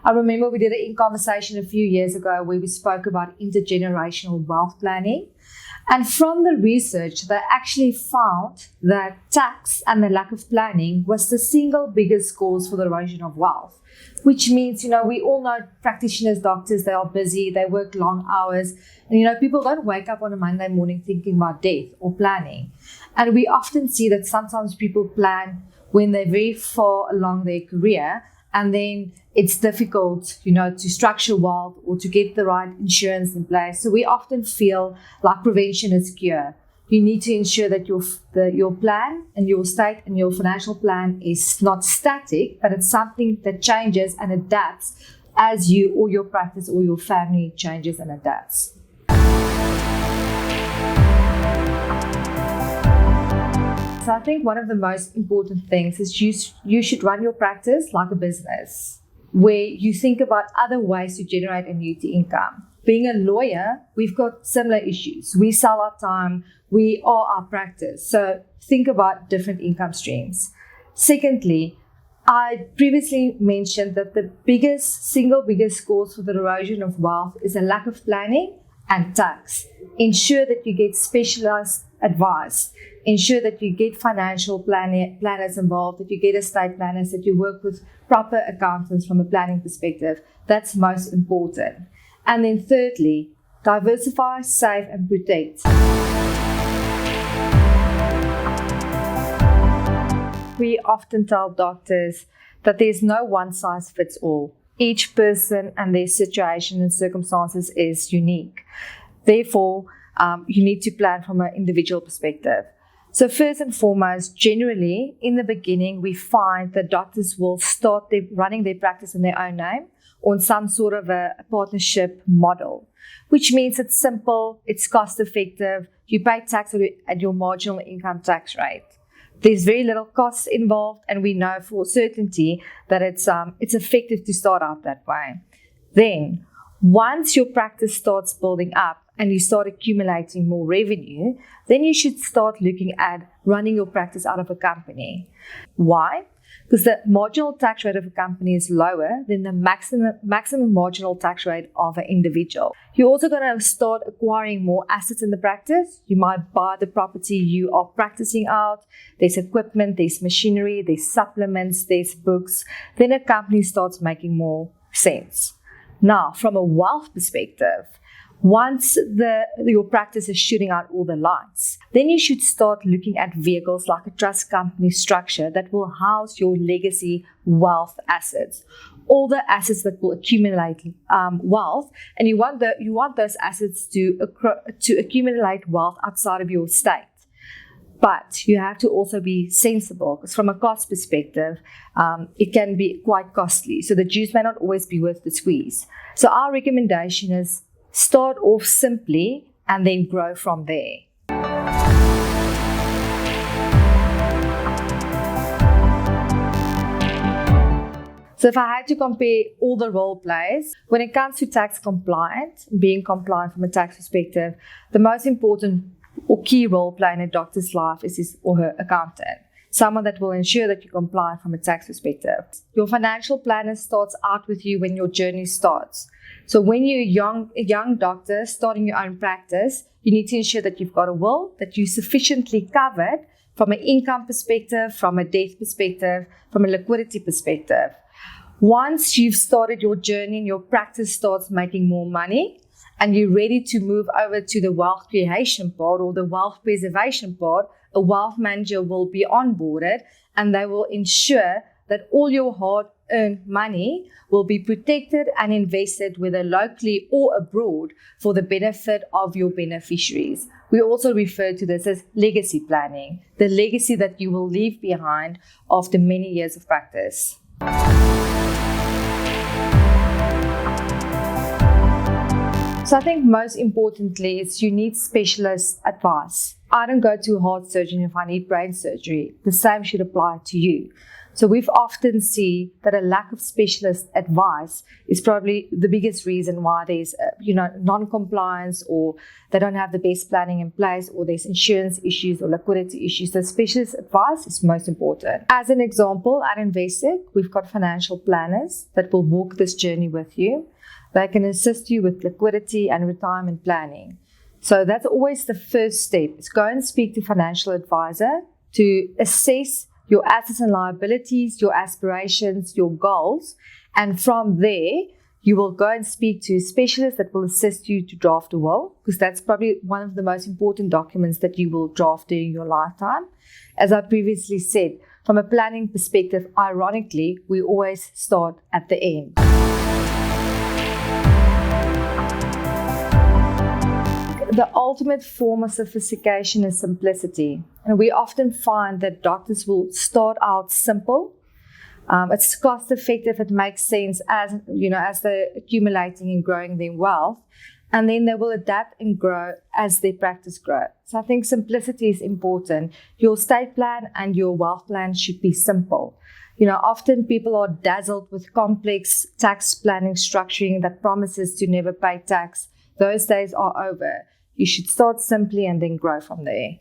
I remember we did an in-conversation a few years ago where we spoke about intergenerational wealth planning. And from the research, they actually found that tax and the lack of planning was the single biggest cause for the erosion of wealth, which means, we all know practitioners, doctors, they are busy, they work long hours. And, people don't wake up on a Monday morning thinking about death or planning. And we often see that sometimes people plan when they're very far along their career, and then it's difficult, to structure wealth or to get the right insurance in place. So we often feel like prevention is cure. You need to ensure that your plan and your state and your financial plan is not static, but it's something that changes and adapts as you or your practice or your family changes and adapts. So I think one of the most important things is you should run your practice like a business, where you think about other ways to generate annuity income. Being a lawyer, we've got similar issues. We sell our time, we are our practice. So think about different income streams. Secondly, I previously mentioned that the single biggest cause for the erosion of wealth is a lack of planning and tax. Ensure that you get specialized advice. Ensure that you get financial planners involved, that you get estate planners, that you work with proper accountants from a planning perspective. That's most important. And then thirdly, diversify, save and protect. We often tell doctors that there's no one size fits all. Each person and their situation and circumstances is unique. Therefore, you need to plan from an individual perspective. So first and foremost, generally, in the beginning, we find that doctors will start running their practice in their own name on some sort of a partnership model, which means it's simple, it's cost effective, you pay tax at your marginal income tax rate. There's very little cost involved, and we know for certainty that it's effective to start out that way. Then, once your practice starts building up and you start accumulating more revenue, then you should start looking at running your practice out of a company. Why? Because the marginal tax rate of a company is lower than the maximum marginal tax rate of an individual. You're also going to start acquiring more assets in the practice. You might buy the property you are practicing out. There's equipment, there's machinery, there's supplements, there's books. Then a company starts making more sense. Now, from a wealth perspective, once your practice is shooting out all the lights, then you should start looking at vehicles like a trust company structure that will house your legacy wealth assets, all the assets that will accumulate wealth, and you want those assets to accumulate wealth outside of your estate. But you have to also be sensible, because from a cost perspective, it can be quite costly. So the juice may not always be worth the squeeze. So our recommendation is start off simply and then grow from there. So if I had to compare all the role plays, when it comes to tax compliance, being compliant from a tax perspective, the most important or key role play in a doctor's life is his or her accountant, someone that will ensure that you comply from a tax perspective. Your financial planner starts out with you when your journey starts. So when you're a young doctor starting your own practice, you need to ensure that you've got a will, that you're sufficiently covered from an income perspective, from a death perspective, from a liquidity perspective. Once you've started your journey and your practice starts making more money, and you're ready to move over to the wealth creation part or the wealth preservation part, a wealth manager will be onboarded, and they will ensure that all your hard-earned money will be protected and invested, whether locally or abroad, for the benefit of your beneficiaries. We also refer to this as legacy planning, the legacy that you will leave behind after many years of practice. So I think most importantly is you need specialist advice. I don't go to a heart surgeon if I need brain surgery. The same should apply to you. So we've often seen that a lack of specialist advice is probably the biggest reason why there's non-compliance, or they don't have the best planning in place, or there's insurance issues or liquidity issues. So specialist advice is most important. As an example, at Investec, we've got financial planners that will walk this journey with you. They can assist you with liquidity and retirement planning. So that's always the first step, is go and speak to a financial advisor to assess your assets and liabilities, your aspirations, your goals. And from there, you will go and speak to specialists that will assist you to draft a will, because that's probably one of the most important documents that you will draft during your lifetime. As I previously said, from a planning perspective, ironically, we always start at the end. The ultimate form of sophistication is simplicity. And we often find that doctors will start out simple. It's cost effective, it makes sense as they're accumulating and growing their wealth. And then they will adapt and grow as their practice grows. So I think simplicity is important. Your estate plan and your wealth plan should be simple. Often people are dazzled with complex tax planning structuring that promises to never pay tax. Those days are over. You should start simply and then grow from there.